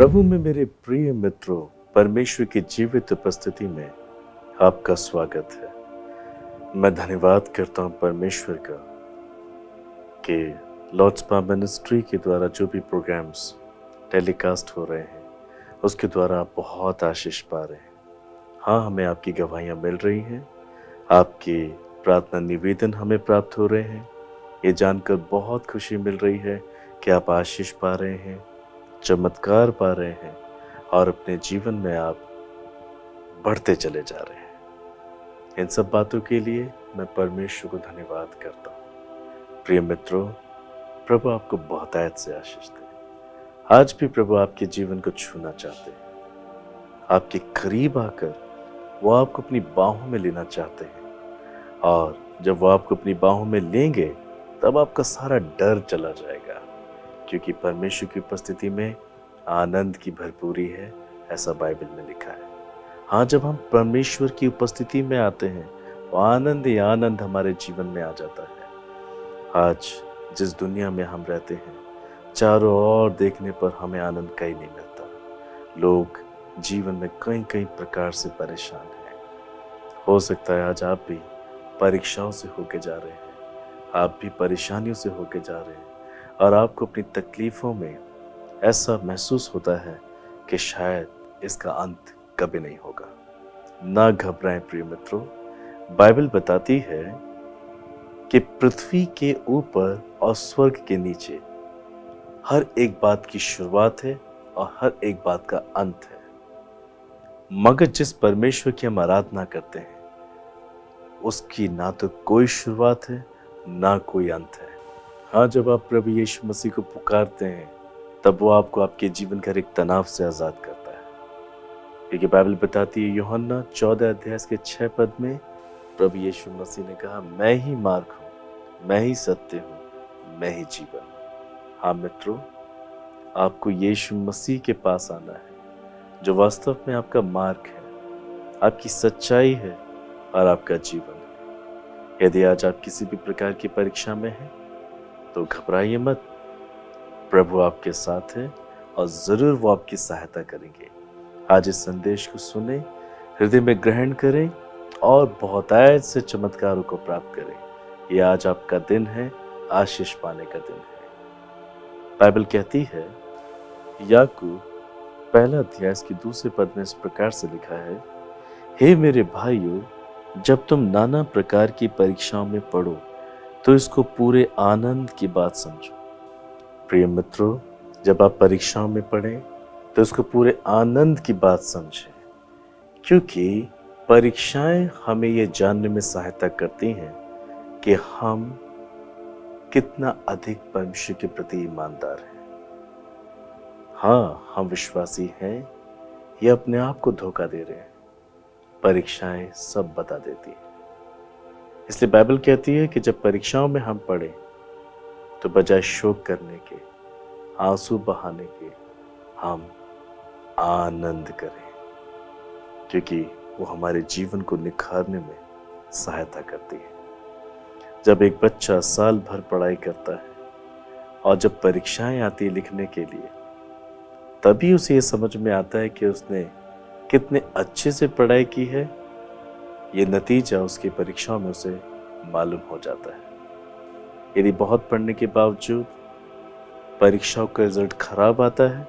प्रभु में मेरे प्रिय मित्रों, परमेश्वर की जीवित उपस्थिति में आपका स्वागत है। मैं धन्यवाद करता हूं परमेश्वर का कि लॉर्ड्स स्पा मिनिस्ट्री के द्वारा जो भी प्रोग्राम्स टेलीकास्ट हो रहे हैं उसके द्वारा आप बहुत आशीष पा रहे हैं। हाँ, हमें आपकी गवाहियाँ मिल रही हैं, आपकी प्रार्थना निवेदन हमें प्राप्त हो रहे हैं। ये जानकर बहुत खुशी मिल रही है कि आप आशीष पा रहे हैं, चमत्कार पा रहे हैं और अपने जीवन में आप बढ़ते चले जा रहे हैं। इन सब बातों के लिए मैं परमेश्वर को धन्यवाद करता हूँ। प्रिय मित्रों, प्रभु आपको बहुतायत से आशीष दे। आज भी प्रभु आपके जीवन को छूना चाहते हैं। आपके करीब आकर वो आपको अपनी बाहों में लेना चाहते हैं और जब वो आपको अपनी बाहों में लेंगे तब आपका सारा डर चला जाएगा, क्योंकि परमेश्वर की उपस्थिति में आनंद की भरपूरी है, ऐसा बाइबल में लिखा है। हाँ, जब हम परमेश्वर की उपस्थिति में आते हैं तो आनंद ही आनंद हमारे जीवन में आ जाता है। आज जिस दुनिया में हम रहते हैं, चारों ओर देखने पर हमें आनंद कहीं नहीं मिलता। लोग जीवन में कई कई प्रकार से परेशान हैं। हो सकता है आज आप भी परीक्षाओं से होके जा रहे हैं, आप भी परेशानियों से होके जा रहे हैं और आपको अपनी तकलीफ़ों में ऐसा महसूस होता है कि शायद इसका अंत कभी नहीं होगा। ना घबराएं प्रिय मित्रों, बाइबल बताती है कि पृथ्वी के ऊपर और स्वर्ग के नीचे हर एक बात की शुरुआत है और हर एक बात का अंत है। मगर जिस परमेश्वर की हम आराधना करते हैं उसकी ना तो कोई शुरुआत है ना कोई अंत है। हाँ, जब आप प्रभु यीशु मसीह को पुकारते हैं तब वो आपको आपके जीवन के हर एक तनाव से आज़ाद करता है, क्योंकि बाइबल बताती है यूहन्ना 14 अध्याय के 6 पद में प्रभु यीशु मसीह ने कहा, मैं ही मार्ग हूँ, मैं ही सत्य हूँ, मैं ही जीवन हूँ। हाँ मित्रों, आपको यीशु मसीह के पास आना है जो वास्तव में आपका मार्ग है, आपकी सच्चाई है और आपका जीवन है। यदि आज आप किसी भी प्रकार की परीक्षा में हैं तो घबराइए मत, प्रभु आपके साथ है और जरूर वो आपकी सहायता करेंगे। आज इस संदेश को सुने, हृदय में ग्रहण करें और बहुतायत से चमत्कारों को प्राप्त करें। ये आज आपका दिन है, आशीष पाने का दिन है। बाइबल कहती है, याकूब 1 अध्याय के 2 पद में इस प्रकार से लिखा है, हे मेरे भाइयों, जब तुम नाना प्रकार की परीक्षाओं में पड़ो तो इसको पूरे आनंद की बात समझो। प्रिय मित्रों, जब आप परीक्षाओं में पढ़ें तो इसको पूरे आनंद की बात समझें, क्योंकि परीक्षाएं हमें ये जानने में सहायता करती हैं कि हम कितना अधिक परमेश्वर के प्रति ईमानदार हैं। हाँ, हम विश्वासी हैं, ये अपने आप को धोखा दे रहे हैं। परीक्षाएं सब बता देती हैं। इसलिए बाइबल कहती है कि जब परीक्षाओं में हम पढ़े तो बजाय शोक करने के, आंसू बहाने के, हम आनंद करें, क्योंकि वो हमारे जीवन को निखारने में सहायता करती है। जब एक बच्चा साल भर पढ़ाई करता है और जब परीक्षाएं आती है लिखने के लिए, तभी उसे ये समझ में आता है कि उसने कितने अच्छे से पढ़ाई की है। ये नतीजा उसकी परीक्षाओं में उसे मालूम हो जाता है। यदि बहुत पढ़ने के बावजूद परीक्षाओं का रिजल्ट खराब आता है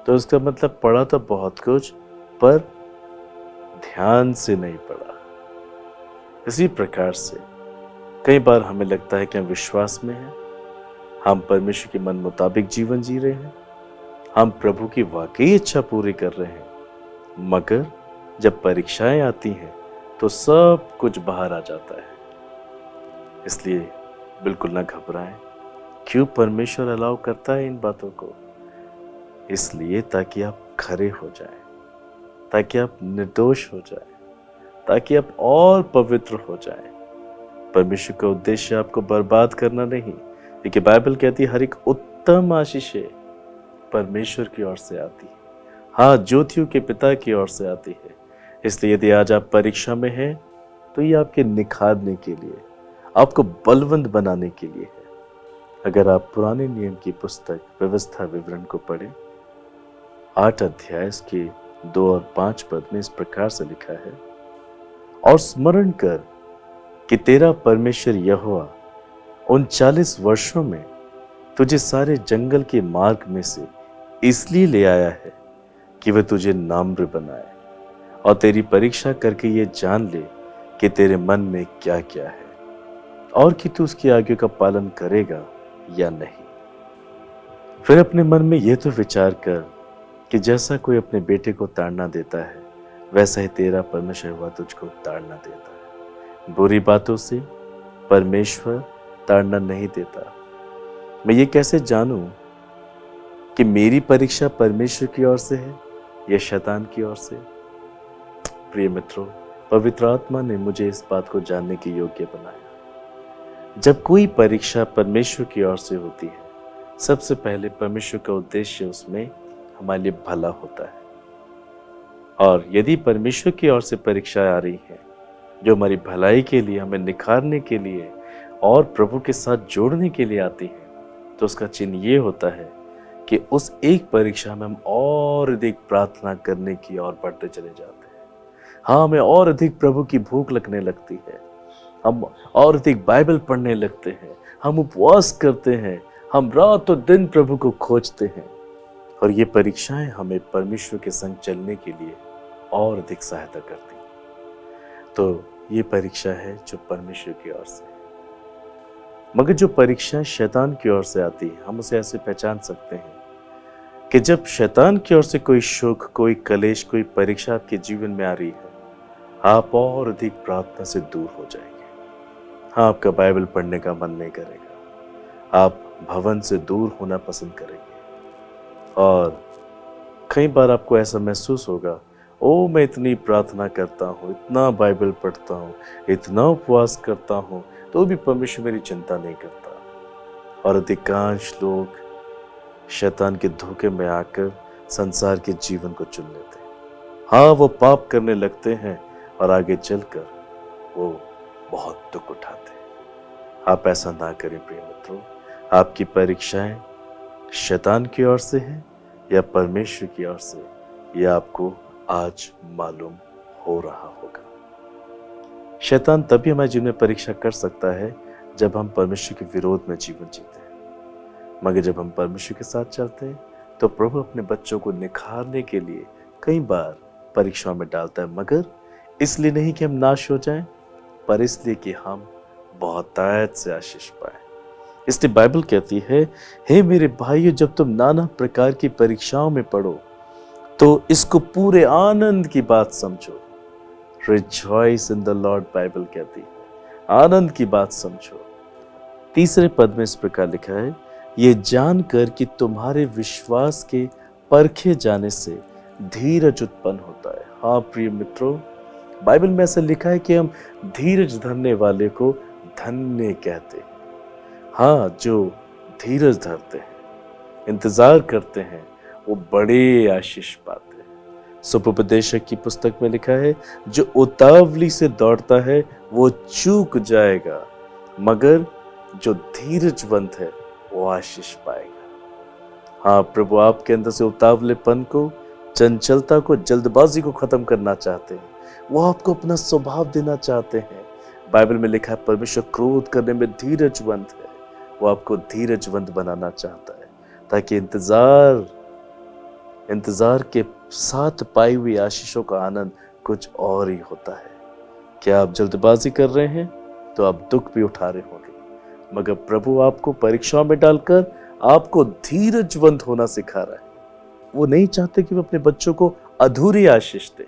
तो उसका मतलब पढ़ा तो बहुत कुछ पर ध्यान से नहीं पढ़ा। इसी प्रकार से कई बार हमें लगता है कि हम विश्वास में हैं, हम परमेश्वर के मन मुताबिक जीवन जी रहे हैं, हम प्रभु की वाकई इच्छा पूरी कर रहे हैं, मगर जब परीक्षाएं आती हैं तो सब कुछ बाहर आ जाता है। इसलिए बिल्कुल ना घबराएं। क्यों परमेश्वर अलाउ करता है इन बातों को? इसलिए ताकि आप खरे हो जाएं, ताकि आप निर्दोष हो जाएं, ताकि आप और पवित्र हो जाएं। परमेश्वर का उद्देश्य आपको बर्बाद करना नहीं, क्योंकि बाइबल कहती है हर एक उत्तम आशीष परमेश्वर की ओर से आती है। हाँ, ज्योतियों के पिता की ओर से आती है। इसलिए यदि आज आप परीक्षा में हैं तो ये आपके निखारने के लिए, आपको बलवंत बनाने के लिए है। अगर आप पुराने नियम की पुस्तक व्यवस्था विवरण को पढ़ें 8 अध्याय इसके 2 और 5 पद में इस प्रकार से लिखा है, और स्मरण कर कि तेरा परमेश्वर यहोवा उन 40 वर्षों में तुझे सारे जंगल के मार्ग में से इसलिए ले आया है कि वह तुझे नम्र बनाए और तेरी परीक्षा करके ये जान ले कि तेरे मन में क्या क्या है और कि तू उसकी आज्ञा का पालन करेगा या नहीं। फिर अपने मन में यह तो विचार कर कि जैसा कोई अपने बेटे को ताड़ना देता है, वैसा ही तेरा परमेश्वर यहोवा तुझको ताड़ना देता है। बुरी बातों से परमेश्वर ताड़ना नहीं देता। मैं ये कैसे जानूं कि मेरी परीक्षा परमेश्वर की ओर से है या शैतान की ओर से? प्रिय मित्रों, पवित्र आत्मा ने मुझे इस बात को जानने के योग्य बनाया। जब कोई परीक्षा परमेश्वर की ओर से होती है, सबसे पहले परमेश्वर का उद्देश्य उसमें हमारे लिए भला होता है। और यदि परमेश्वर की ओर से परीक्षा आ रही है जो हमारी भलाई के लिए, हमें निखारने के लिए और प्रभु के साथ जोड़ने के लिए आती है, तो उसका चिन्ह ये होता है कि उस एक परीक्षा में हम और अधिक प्रार्थना करने की ओर बढ़ते चले जाते हैं। हाँ, हमें और अधिक प्रभु की भूख लगने लगती है, हम और अधिक बाइबल पढ़ने लगते हैं, हम उपवास करते हैं, हम रात और दिन प्रभु को खोजते हैं। और ये परीक्षाएं हमें परमेश्वर के संग चलने के लिए और अधिक सहायता करती हैं। तो ये परीक्षा है जो परमेश्वर की ओर से है। मगर जो परीक्षा शैतान की ओर से आती है, हम उसे ऐसे पहचान सकते हैं कि जब शैतान की ओर से कोई सुख, कोई कलेश, कोई परीक्षा आपके जीवन में आ रही है, आप और अधिक प्रार्थना से दूर हो जाएंगे। हाँ, आपका बाइबल पढ़ने का मन नहीं करेगा, आप भवन से दूर होना पसंद करेंगे। और कई बार आपको ऐसा महसूस होगा, ओ मैं इतनी प्रार्थना करता हूँ, इतना बाइबल पढ़ता हूँ, इतना उपवास करता हूँ, तो भी परमेश्वर मेरी चिंता नहीं करता। और अधिकांश लोग शैतान के धोखे में आकर संसार के जीवन को चुन लेते हैं। हाँ, वो पाप करने लगते हैं और आगे चलकर वो बहुत दुख उठाते हैं। आप ऐसा ना करें प्रिय मित्रों। आपकी परीक्षाएं शैतान की ओर से है या परमेश्वर की ओर से, यह आपको आज मालूम हो रहा होगा। शैतान तभी हमारे जीवन में परीक्षा कर सकता है जब हम परमेश्वर के विरोध में जीवन जीते हैं। मगर जब हम परमेश्वर के साथ चलते हैं तो प्रभु अपने बच्चों को निखारने के लिए कई बार परीक्षाओं में डालता है, मगर इसलिए नहीं कि हम नाश हो जाएं, पर इसलिए कि हम बहुतायत से आशीष पाए। इसलिए बाइबल कहती है, हे मेरे भाइयों, जब तुम नाना प्रकार की परीक्षाओं में पड़ो तो इसको पूरे आनंद की बात समझो। Rejoice in the Lord, Bible कहती है, आनंद की बात समझो। तीसरे पद में इस प्रकार लिखा है, ये जानकर कि तुम्हारे विश्वास के परखे जाने से धीरज उत्पन्न होता है। हाँ प्रिय मित्रों, बाइबल में ऐसा लिखा है कि हम धीरज धरने वाले को धन्य कहते हैं। हाँ, जो धीरज धरते हैं, इंतजार करते हैं, वो बड़े आशीष पाते हैं। सुपदेशक की पुस्तक में लिखा है, जो उतावली से दौड़ता है वो चूक जाएगा, मगर जो धीरजवंत है वो आशीष पाएगा। हाँ, प्रभु आपके अंदर से उतावलेपन को, चंचलता को, जल्दबाजी को खत्म करना चाहते हैं। वो आपको अपना स्वभाव देना चाहते हैं। बाइबल में लिखा है, परमेश्वर क्रोध करने में धीरजवंत है। वो आपको धीरजवंत बनाना चाहता है ताकि इंतजार के साथ पाई हुई आशीषों का आनंद कुछ और ही होता है। क्या आप जल्दबाजी कर रहे हैं तो आप दुख भी उठा रहे होंगे, मगर प्रभु आपको परीक्षाओं में डालकर आपको धीरजवंत होना सिखा रहा है। वो नहीं चाहते कि वो अपने बच्चों को अधूरी आशीष दे,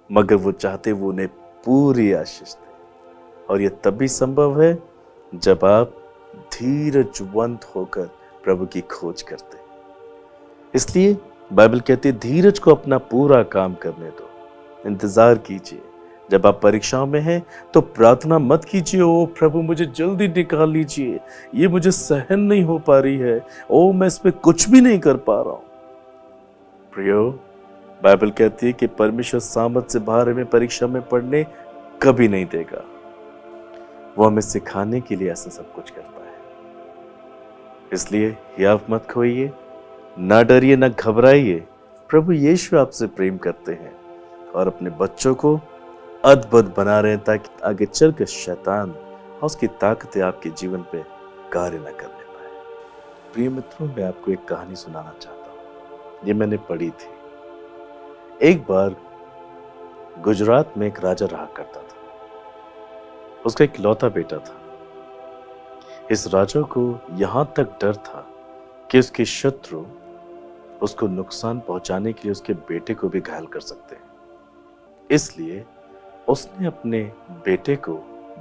मगर वो चाहते वो उन्हें पूरी आशीष दे। और ये तभी संभव है जब आप धीरजवंत होकर प्रभु की खोज करते। इसलिए बाइबल कहती है, धीरज को अपना पूरा काम करने दो, इंतजार कीजिए। जब आप परीक्षाओं में हैं तो प्रार्थना मत कीजिए, ओ प्रभु मुझे जल्दी निकाल लीजिए, ये मुझे सहन नहीं हो पा रही है, ओ मैं इस पे कुछ भी नहीं कर पा रहा हूं। प्रियो, बाइबल कहती है कि परमेश्वर सामर्थ से बाहर हमें परीक्षा में पढ़ने कभी नहीं देगा। वो हमें सिखाने के लिए ऐसा सब कुछ करता है। इसलिए हियाव मत खोइए, ना डरिए, ना घबराइए, प्रभु यीशु आपसे प्रेम करते हैं और अपने बच्चों को अद्भुत बना रहे हैं ताकि आगे चलकर शैतान और उसकी ताकतें आपके जीवन पे कार्य न करने पाए। प्रिय मित्रों, मैं आपको एक कहानी सुनाना चाहता हूँ। ये मैंने पढ़ी थी। एक बार गुजरात में एक राजा रहा करता था। उसका एक लौता बेटा था। इस राजा को यहां तक डर था कि उसके शत्रु उसको नुकसान पहुंचाने के लिए उसके बेटे को भी घायल कर सकते हैं। इसलिए उसने अपने बेटे को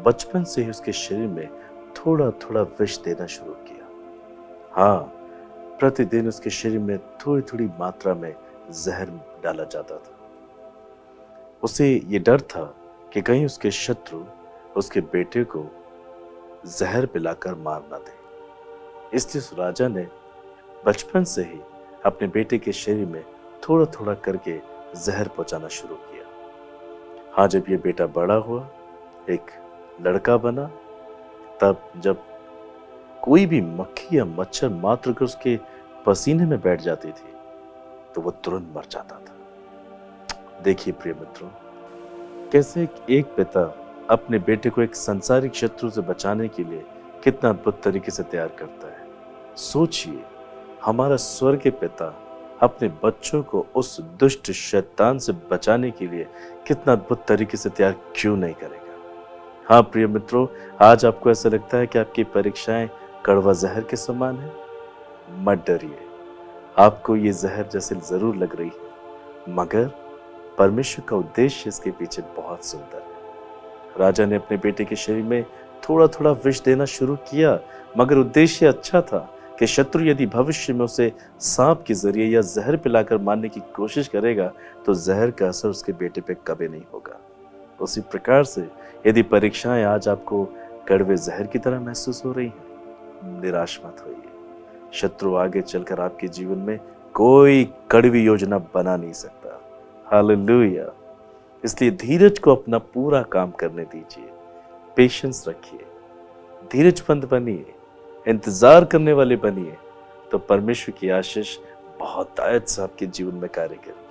बचपन से ही उसके शरीर में थोड़ा थोड़ा विष देना शुरू किया। हाँ, प्रतिदिन उसके शरीर में थोड़ी थोड़ी मात्रा में जहर डाला जाता था। उसे ये डर था कि कहीं उसके शत्रु उसके बेटे को जहर पिलाकर मार ना दे। इसलिए उस राजा ने बचपन से ही अपने बेटे के शरीर में थोड़ा थोड़ा करके जहर पहुंचाना शुरू किया। हाँ, जब ये बेटा बड़ा हुआ, एक लड़का बना, तब जब कोई भी मक्खी या मच्छर मात्र कर उसके पसीने में बैठ जाती थी तो वो तुरंत मर जाता था। देखिए प्रिय मित्रों, कैसे एक पिता अपने बेटे को एक सांसारिक शत्रु से बचाने के लिए कितना अद्भुत तरीके से तैयार करता है। सोचिए, हमारा स्वर्गीय पिता अपने बच्चों को उस दुष्ट शैतान से बचाने के लिए कितना अद्भुत तरीके से तैयार क्यों नहीं करेगा। हाँ प्रिय मित्रों, आज आपको ऐसा लगता है कि आपकी परीक्षाएं कड़वा जहर के समान है? मत डरिए, आपको ये जहर जैसे जरूर लग रही है, मगर परमेश्वर का उद्देश्य इसके पीछे बहुत सुंदर है। राजा ने अपने बेटे के शरीर में थोड़ा थोड़ा विष देना शुरू किया, मगर उद्देश्य अच्छा था कि शत्रु यदि भविष्य में उसे सांप के जरिए या जहर पिलाकर मारने की कोशिश करेगा तो जहर का असर उसके बेटे पे कभी नहीं होगा। उसी प्रकार से यदि परीक्षाएं आज आपको कड़वे जहर की तरह महसूस हो रही हैं, निराश मत होइए। शत्रु आगे चलकर आपके जीवन में कोई कड़वी योजना बना नहीं सकता। हालेलुया। इसलिए धीरज को अपना पूरा काम करने दीजिए, पेशेंस रखिए, धीरजमंद बनिए, इंतजार करने वाले बनिए, तो परमेश्वर की आशीष बहुत आयत से आपके जीवन में कार्य करेगी।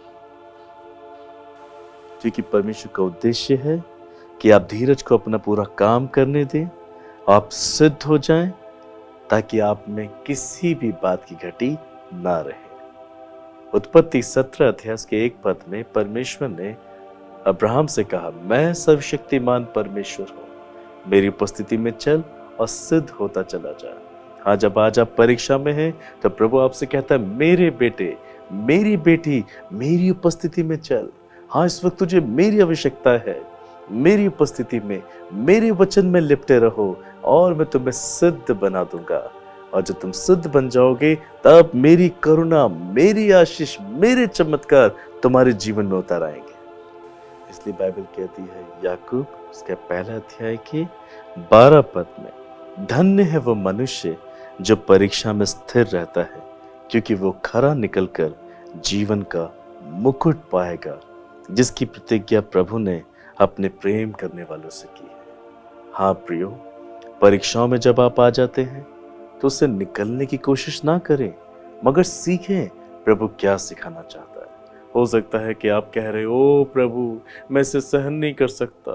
क्योंकि परमेश्वर का उद्देश्य है कि आप धीरज को अपना पूरा काम करने दें, आप सिद्ध हो जाएं, ताकि आप में किसी भी बात की घटी ना रहे। उत्पत्ति 17 अध्याय के 1 पद में परमेश्वर ने अब्राहम से कहा, मैं सर्वशक्तिमान परमेश्वर हूं, मेरी उपस्थिति में चल और सिद्ध होता चला जा। हाँ, जब आज आप परीक्षा में हैं तो प्रभु आपसे कहता है, मेरे बेटे, मेरी बेटी, मेरी उपस्थिति में चल। हाँ, इस वक्त तुझे मेरी आवश्यकता है, मेरी उपस्थिति में, मेरे वचन में लिपटे रहो और मैं तुम्हें सिद्ध बना दूंगा। और जब तुम सिद्ध बन जाओगे तब मेरी करुणा, मेरी आशीष, मेरे चमत्कार तुम्हारे जीवन में उतर आएंगे। इसलिए बाइबल कहती है याकूब उसके 1 अध्याय के 12 पद में, धन्य है वो मनुष्य जो परीक्षा में स्थिर रहता है, क्योंकि वो खरा निकलकर जीवन का मुकुट पाएगा, जिसकी प्रतिज्ञा प्रभु ने अपने प्रेम करने वालों से की है। हाँ प्रियो, परीक्षाओं में जब आप आ जाते हैं तो उससे निकलने की कोशिश ना करें, मगर सीखें प्रभु क्या सिखाना चाहता है। हो सकता है कि आप कह रहे हो, ओ प्रभु मैं इसे सहन नहीं कर सकता,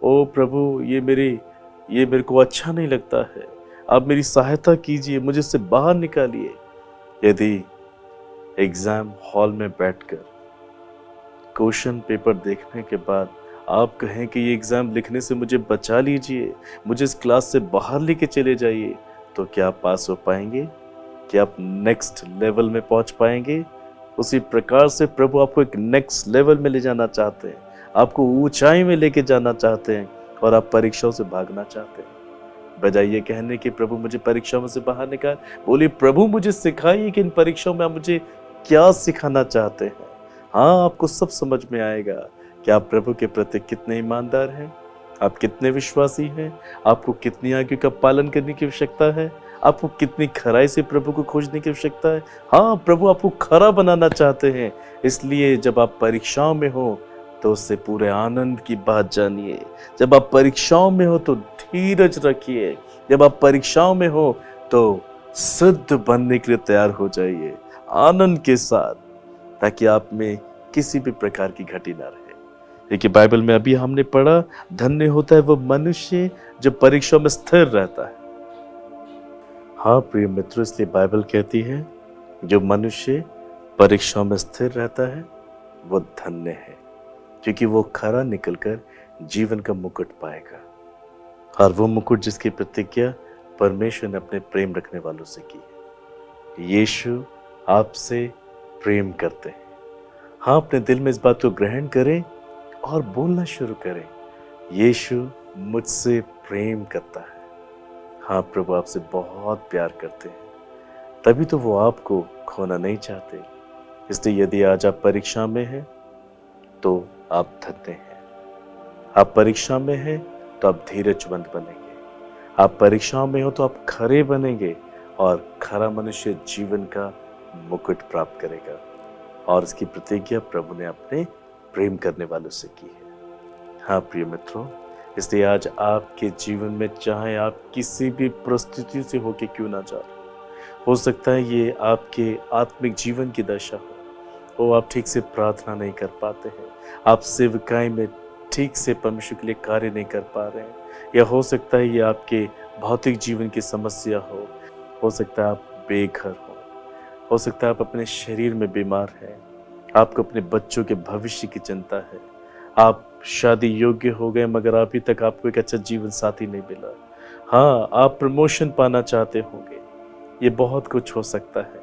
ओ प्रभु ये मेरे को अच्छा नहीं लगता है, आप मेरी सहायता कीजिए, मुझे इससे बाहर निकालिए। यदि एग्जाम हॉल में बैठकर क्वेश्चन पेपर देखने के बाद आप कहें कि ये एग्जाम लिखने से मुझे बचा लीजिए, मुझे इस क्लास से बाहर लेके चले जाइए, तो क्या आप पास हो पाएंगे? क्या आप नेक्स्ट लेवल में पहुंच पाएंगे? उसी प्रकार से प्रभु आपको एक नेक्स्ट लेवल में ले जाना चाहते हैं, आपको ऊंचाई में लेके जाना चाहते हैं, और आप परीक्षाओं से भागना चाहते हैं। बजाय ये कहने कि प्रभु मुझे परीक्षाओं से बाहर निकाल, बोलिए प्रभु मुझे सिखाइए कि इन परीक्षाओं में आप मुझे क्या सिखाना चाहते हैं। हाँ, आपको सब समझ में आएगा कि आप प्रभु के प्रति कितने ईमानदार हैं, आप कितने विश्वासी हैं, आपको कितनी आज्ञा का पालन करने की आवश्यकता है, आपको कितनी खराई से प्रभु को खोजने की आवश्यकता है। हाँ, प्रभु आपको खरा बनाना चाहते हैं। इसलिए जब आप परीक्षाओं में हो तो उससे पूरे आनंद की बात जानिए। जब आप परीक्षाओं में हो तो धीरज रखिए। जब आप परीक्षाओं में हो तो सिद्ध बनने के लिए तैयार हो जाइए आनंद के साथ। ताकि आप में किसी भी प्रकार की घटी ना रहे। देखिए बाइबल में अभी हमने पढ़ा, धन्य होता है वो मनुष्य जो परीक्षा में स्थिर रहता है। हाँ प्रिय मित्रों, इसलिए बाइबल कहती है जो मनुष्य परीक्षा में स्थिर रहता है वो धन्य है, क्योंकि वो खरा निकलकर जीवन का मुकुट पाएगा। और वो मुकुट जिसकी प्रतिज्ञा परमेश्वर ने अपने प्रेम रखने वालों से की है। यीशु आपसे प्रेम करते हैं। हाँ, अपने दिल में इस बात को ग्रहण करें और बोलना शुरू करें, यीशु मुझसे प्रेम करता है। हाँ, प्रभु आपसे बहुत प्यार करते हैं, तभी तो वो आपको खोना नहीं चाहते। इसलिए यदि आज आप परीक्षा में हैं तो आप धन्य हैं। आप परीक्षा में हैं तो आप धीरजवंत बनेंगे। आप परीक्षा में हो तो आप खरे बनेंगे और खरा मनुष्य जीवन का मुकुट प्राप्त करेगा। और इसकी प्रतिज्ञा प्रभु ने अपने प्रेम करने वालों से की है। हाँ प्रिय मित्रों, इसलिए आज आपके जीवन में चाहे आप किसी भी परिस्थिति से होके क्यों ना जा रहे हो सकता है ये आपके आत्मिक जीवन की दशा हो, आप ठीक से प्रार्थना नहीं कर पाते हैं, आप सेवकाई में ठीक से परमेश्वर के लिए कार्य नहीं कर पा रहे हैं, या हो सकता है ये आपके भौतिक जीवन की समस्या हो सकता है आप बेघर हो सकता है आप अपने शरीर में बीमार हैं, आपको अपने बच्चों के भविष्य की चिंता है, आप शादी योग्य हो गए मगर अभी तक आपको एक अच्छा जीवन साथी नहीं मिला। हाँ, आप प्रमोशन पाना चाहते होंगे, ये बहुत कुछ हो सकता है।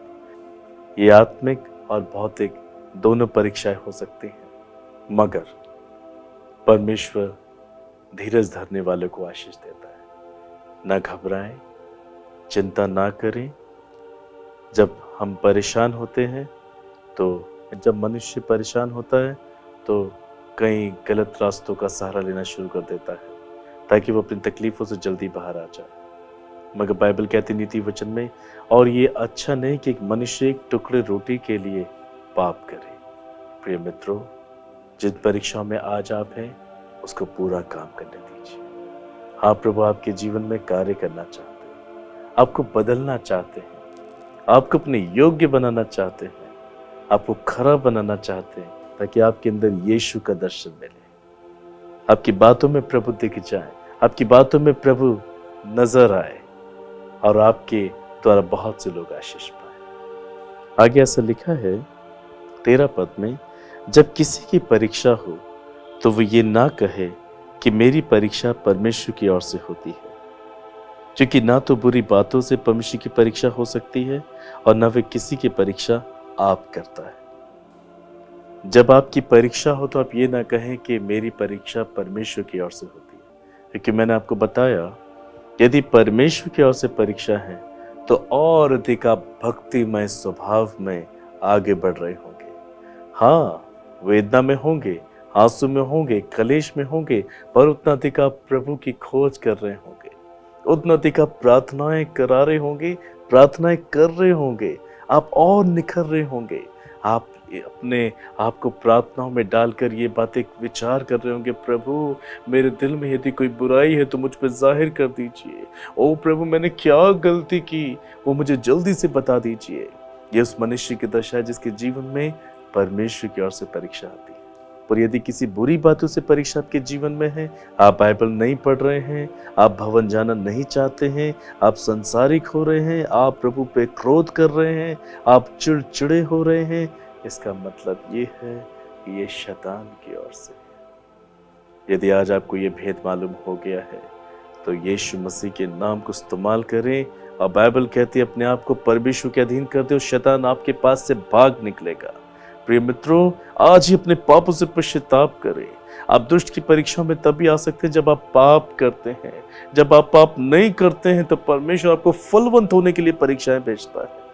ये आत्मिक और भौतिक दोनों परीक्षाएं हो सकती हैं, मगर परमेश्वर धीरज धरने वालों को आशीष देता है। ना घबराएं, चिंता ना करें। जब हम परेशान होते हैं तो जब मनुष्य परेशान होता है तो कई गलत रास्तों का सहारा लेना शुरू कर देता है ताकि वो अपनी तकलीफों से जल्दी बाहर आ जाए। मगर बाइबल कहती नीति वचन में, और ये अच्छा नहीं कि एक मनुष्य एक टुकड़े रोटी के लिए पाप करे। प्रिय मित्रों, जिन परीक्षाओं में आज आप हैं उसको पूरा काम करने दीजिए। हाँ, प्रभु आपके जीवन में कार्य करना चाहते हैं, आपको बदलना चाहते हैं, आपको अपने योग्य बनाना चाहते हैं, आपको खरा बनाना चाहते हैं, ताकि आपके अंदर यीशु का दर्शन मिले, आपकी बातों में प्रभु दिख जाए, आपकी बातों में प्रभु नजर आए और आपके द्वारा बहुत से लोग आशीष पाए। आगे ऐसा लिखा है 13 पद में, जब किसी की परीक्षा हो तो वो ये ना कहे कि मेरी परीक्षा परमेश्वर की ओर से होती है, क्योंकि ना तो बुरी बातों से परमेश्वर की परीक्षा हो सकती है और न वे किसी की परीक्षा आप करता है। जब आपकी परीक्षा हो तो आप ये ना कहें कि मेरी परीक्षा परमेश्वर की ओर से होती है, क्योंकि मैंने आपको बताया यदि परमेश्वर की ओर से परीक्षा है तो और अधिक आप भक्तिमय स्वभाव में आगे बढ़ रहे होंगे। हाँ, वेदना में होंगे, आंसू में होंगे, कलेश में होंगे, पर उतना अधिक आप प्रभु की खोज कर रहे होंगे, उतना अधिक आप प्रार्थनाएं करा रहे होंगे, प्रार्थनाएं कर रहे होंगे, आप और निखर रहे होंगे। आप अपने आप को प्रार्थनाओं में डालकर ये बातें विचार कर रहे होंगे, प्रभु मेरे दिल में यदि कोई बुराई है तो मुझ पर जाहिर कर दीजिए। ओ प्रभु, मैंने क्या गलती की वो मुझे जल्दी से बता दीजिए। ये उस मनुष्य की दशा है जिसके जीवन में परमेश्वर की ओर से परीक्षा आती है। पर यदि किसी बुरी बातों से परीक्षा आपके जीवन में है, आप बाइबल नहीं पढ़ रहे हैं, आप भवन जाना नहीं चाहते हैं, आप संसारिक हो रहे हैं, आप प्रभु पे क्रोध कर रहे हैं, आप चिड़चिड़े हो रहे हैं, इसका मतलब ये है कि ये शैतान की ओर से है। यदि आज आपको ये भेद मालूम हो गया है तो यीशु मसीह के नाम को इस्तेमाल करें और बाइबल कहती है अपने आप को परमेश्वर के अधीन कर दे और शैतान आपके पास से भाग निकलेगा। प्रिय मित्रों, आज ही अपने पापों से पश्चाताप करें। आप दुष्ट की परीक्षा में तभी आ सकते हैं जब आप पाप करते हैं। जब आप पाप नहीं करते हैं तो परमेश्वर आपको फलवंत होने के लिए परीक्षाएं भेजता है।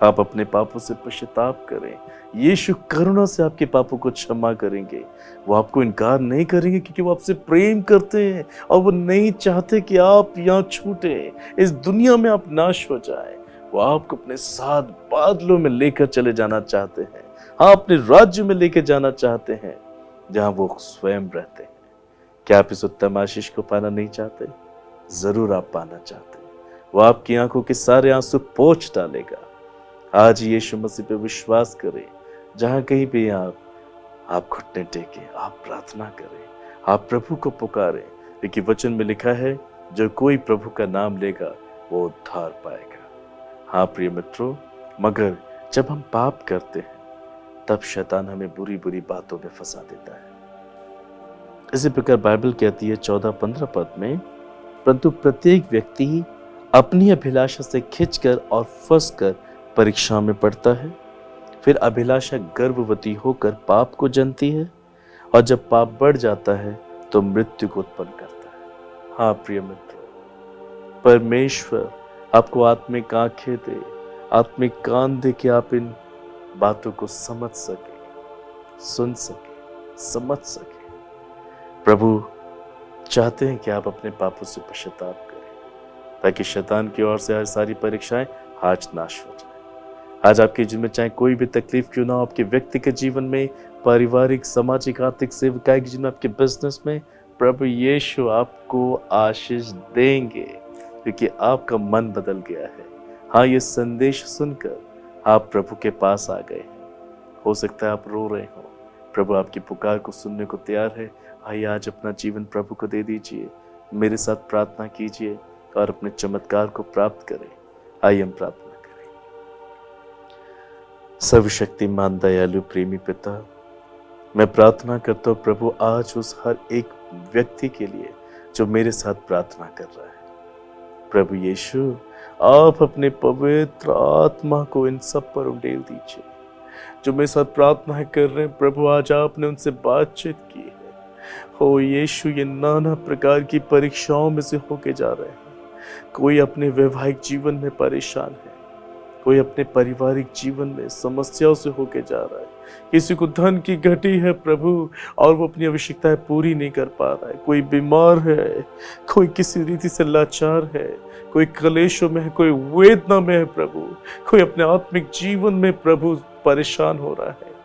आप अपने पापों से पश्चाताप करें, यीशु करुणा से आपके पापों को क्षमा करेंगे। वो आपको इनकार नहीं करेंगे क्योंकि वो आपसे प्रेम करते हैं और वो नहीं चाहते कि आप यहाँ छूटे, इस दुनिया में आप नाश हो जाए। वो आपको अपने साथ बादलों में लेकर चले जाना चाहते हैं, हाँ, अपने राज्य में लेकर जाना चाहते हैं जहां वो स्वयं रहते हैं। क्या आप इस उत्तम आशीष को पाना नहीं चाहते? जरूर आप पाना चाहते हैं। वो आपकी आंखों के सारे आंसू पोंछ डालेगा। आज यीशु मसीह पे विश्वास करें, जहाँ कहीं भी आप घुटने टेके, आप प्रार्थना करें, आप प्रभु को पुकारें, क्योंकि वचन में लिखा है जो कोई प्रभु का नाम लेगा वो उद्धार पाएगा। हाँ प्रिय मित्रों, मगर जब हम पाप करते हैं तब शैतान हमें बुरी बुरी बातों में फंसा देता है। इसी प्रकार बाइबल कहती है 14-15 पद में, परंतु प्रत्येक व्यक्ति अपनी अभिलाषा से खिंचकर और फंसकर परीक्षा में पड़ता है। फिर अभिलाषा गर्भवती होकर पाप को जनती है, और जब पाप बढ़ जाता है तो मृत्यु को उत्पन्न करता है। हाँ प्रिय मित्रों, परमेश्वर आपको आत्मिक आंखें दे, आत्मिक कान दे कि आप इन बातों को समझ सके, सुन सके, समझ सके। प्रभु चाहते हैं कि आप अपने पापों से पश्चाताप करें, ताकि शैतान की ओर से आज सारी परीक्षाएं आज नाश हो जाए। आज आपके जीवन में चाहे कोई भी तकलीफ क्यों ना हो, आपके व्यक्तिगत जीवन में, पारिवारिक, सामाजिक, आर्थिक, सेवकाई के जीवन में, आपके बिजनेस में, प्रभु यीशु आपको आशीष देंगे, क्योंकि आपका मन बदल गया है। हाँ, ये संदेश सुनकर आप प्रभु के पास आ गए हैं। हो सकता है आप रो रहे हो, प्रभु आपकी पुकार को सुनने को तैयार है। आइए आज अपना जीवन प्रभु को दे दीजिए, मेरे साथ प्रार्थना कीजिए और अपने चमत्कार को प्राप्त करें। आइए हम प्रार्थना करें। सर्वशक्तिमान दयालु प्रेमी पिता, मैं प्रार्थना करता हूँ प्रभु आज उस हर एक व्यक्ति के लिए जो मेरे साथ प्रार्थना कर रहा है। प्रभु यीशु, आप अपने पवित्र आत्मा को इन सब पर उंडेल दीजिए जो मेरे साथ प्रार्थना कर रहे हैं। प्रभु आज आपने उनसे बातचीत की है। हो यीशु, ये नाना प्रकार की परीक्षाओं में से होके जा रहे हैं। कोई अपने वैवाहिक जीवन में परेशान है, कोई अपने पारिवारिक जीवन में समस्याओं से होके जा रहा है, किसी को धन की घटी है प्रभु और वो अपनी आवश्यकताएं पूरी नहीं कर पा रहा है, कोई बीमार है, कोई किसी रीति से लाचार है, कोई क्लेशों में है, कोई वेदना में है प्रभु, कोई अपने आत्मिक जीवन में प्रभु परेशान हो रहा है,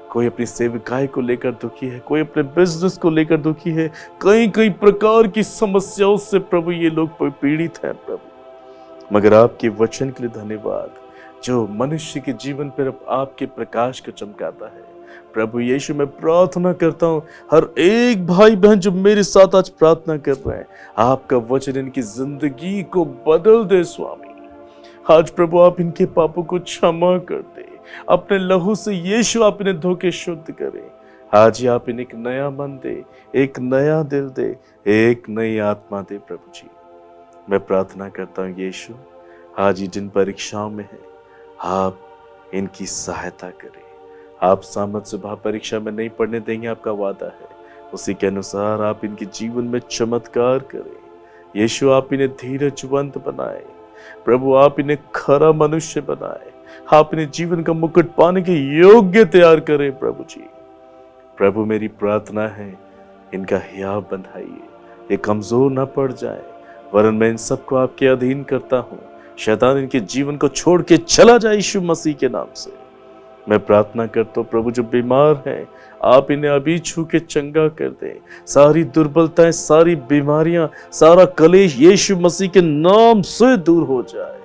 कोई अपनी सेवकाई को लेकर दुखी है, कोई अपने बिजनेस को लेकर दुखी है। कई कई प्रकार की समस्याओं से प्रभु ये लोग पीड़ित हैं प्रभु। मगर आपके वचन के लिए धन्यवाद जो मनुष्य के जीवन पर आपके प्रकाश को चमकाता है। प्रभु यीशु, मैं प्रार्थना करता हूँ हर एक भाई बहन जो मेरे साथ आज प्रार्थना कर रहे हैं, आपका वचन इनकी जिंदगी को बदल दे स्वामी। आज प्रभु आप इनके पापों को क्षमा कर दे, अपने लहू से यीशु आप इन्हें धो के शुद्ध करें। आज ही आप इन्हें एक नया मन दे, एक नया दिल दे, एक नई आत्मा दे प्रभु जी। मैं प्रार्थना करता हूँ यीशु, आज ही जिन परीक्षाओं में है आप इनकी सहायता करें। आप सामर्थ से भा परीक्षा में नहीं पढ़ने देंगे, आपका वादा है। उसी के अनुसार आप इनके जीवन में चमत्कार करें। यीशु, आप इन्हें धीरजवंत बनाए प्रभु, आप इन्हें खरा मनुष्य बनाए, आप इन्हें जीवन का मुकुट पाने के योग्य तैयार करें प्रभु जी। प्रभु मेरी प्रार्थना है इनका हियाव बनाइए, ये कमजोर ना पड़ जाए, वरन मैं इन सबको आपके अधीन करता हूँ। शैतान इनके जीवन को छोड़ के चला जाए यीशु मसीह के नाम से। मैं प्रार्थना करता हूँ प्रभु जो बीमार हैं आप इन्हें अभी छू के चंगा कर दें। सारी दुर्बलताएं, सारी बीमारियां, सारा कलेश यीशु मसीह के नाम से दूर हो जाए।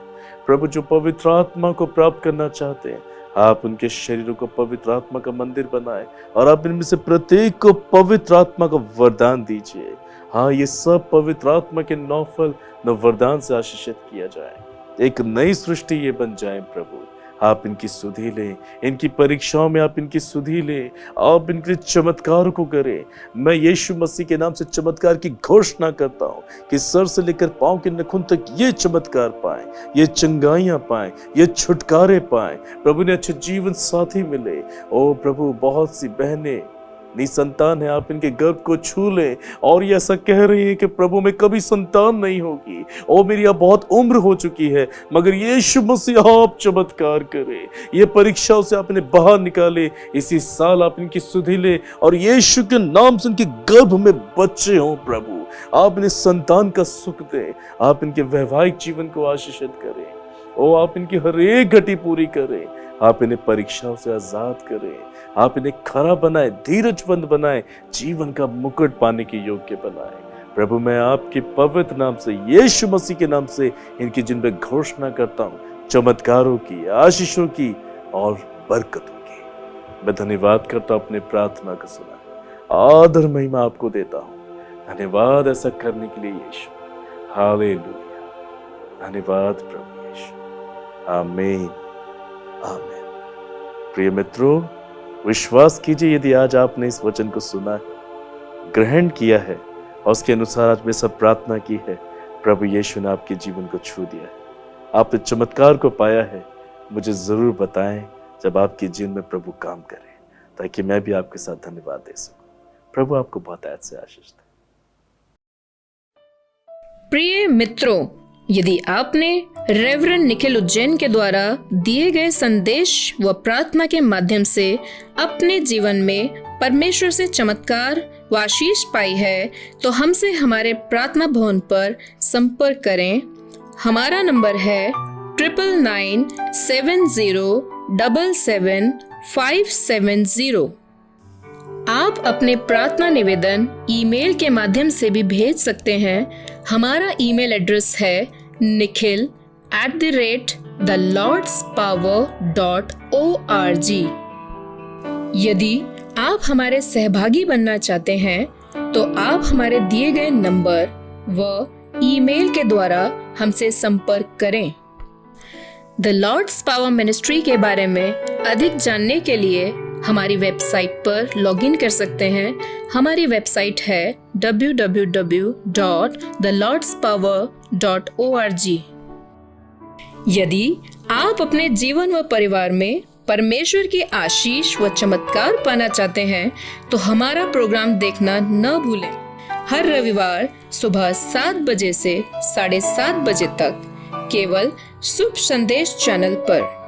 प्रभु जो पवित्र आत्मा को प्राप्त करना चाहते हैं आप उनके शरीरों को पवित्र आत्मा का मंदिर बनाए और आप इनमें से प्रत्येक को पवित्र आत्मा का वरदान दीजिए। हाँ, ये सब पवित्र आत्मा के नौफल न वरदान से आशीषित किया जाए, एक नई सृष्टि ये बन जाए। प्रभु आप इनकी सुधि लें, इनकी परीक्षाओं में आप इनकी सुधि लें, आप इनके चमत्कार को करें। मैं यीशु मसीह के नाम से चमत्कार की घोषणा करता हूँ कि सर से लेकर पांव के नखून तक ये चमत्कार पाएं, ये चंगाइयाँ पाएं, ये छुटकारे पाएं। प्रभु ने अच्छे जीवन साथी मिले। ओ प्रभु, बहुत सी बहनें निसंतान है, आप इनके गर्भ को छू लें और ये ऐसा कह रही है कि प्रभु में कभी संतान नहीं होगी, ओ मेरी अब बहुत उम्र हो चुकी है, मगर यीशु मसीह आप चमत्कार करें, ये परीक्षाओं से आप इन्हें बाहर निकाले, इसी साल आप इनकी सुधि ले और यीशु के नाम से इनके गर्भ में बच्चे हों। प्रभु आप इन्हें संतान का सुख दें, आप इनके वैवाहिक जीवन को आशीषित करें, ओ आप इनकी हर एक घटी पूरी करें, आप इन्हें परीक्षाओं से आजाद करें, आप इन्हें खरा बनाए, धीरजवंत बनाए, जीवन का मुकुट पाने के योग्य बनाए। प्रभु मैं आपके पवित्र नाम से, यीशु मसीह के नाम से इनकी जिन पे घोषणा करता हूँ चमत्कारों की, आशीषों की और बरकतों की। मैं धन्यवाद करता हूँ अपनी प्रार्थना को सुना, आदर महिमा आपको देता हूँ। धन्यवाद ऐसा करने के लिए यीशु। हालेलुया, धन्यवाद प्रभु यीशु। आमीन, आमीन। प्रिय मित्रों, विश्वास कीजिए यदि आज आपने इस वचन को सुना है, ग्रहण किया है और उसके अनुसार आज में सब प्रार्थना की है, प्रभु यीशु ने आपके जीवन को छू दिया है, आपने चमत्कार को पाया है, मुझे जरूर बताएं जब आपके जीवन में प्रभु काम करे, ताकि मैं भी आपके साथ धन्यवाद दे सकूं। प्रभु आपको बहुत आयत से आशीष दे। प्रिय मित्रों, यदि आपने रेवरेंड निखिल उज्जैन के द्वारा दिए गए संदेश व प्रार्थना के माध्यम से अपने जीवन में परमेश्वर से चमत्कार व आशीष पाई है, तो हमसे हमारे प्रार्थना भवन पर संपर्क करें। हमारा नंबर है 9997077570। आप अपने प्रार्थना निवेदन ईमेल के माध्यम से भी भेज सकते हैं। हमारा ईमेल एड्रेस है nikhil@thelordspower.org। यदि आप हमारे सहभागी बनना चाहते हैं तो आप हमारे दिए गए नंबर व ईमेल के द्वारा हमसे संपर्क करें। द लॉर्ड्स पावर मिनिस्ट्री के बारे में अधिक जानने के लिए हमारी वेबसाइट पर लॉगिन कर सकते हैं। हमारी वेबसाइट है www.thelordspower.org। यदि आप अपने जीवन व परिवार में परमेश्वर की आशीष व चमत्कार पाना चाहते हैं तो हमारा प्रोग्राम देखना न भूलें। हर रविवार सुबह 7 बजे से 7:30 बजे तक केवल शुभ संदेश चैनल पर।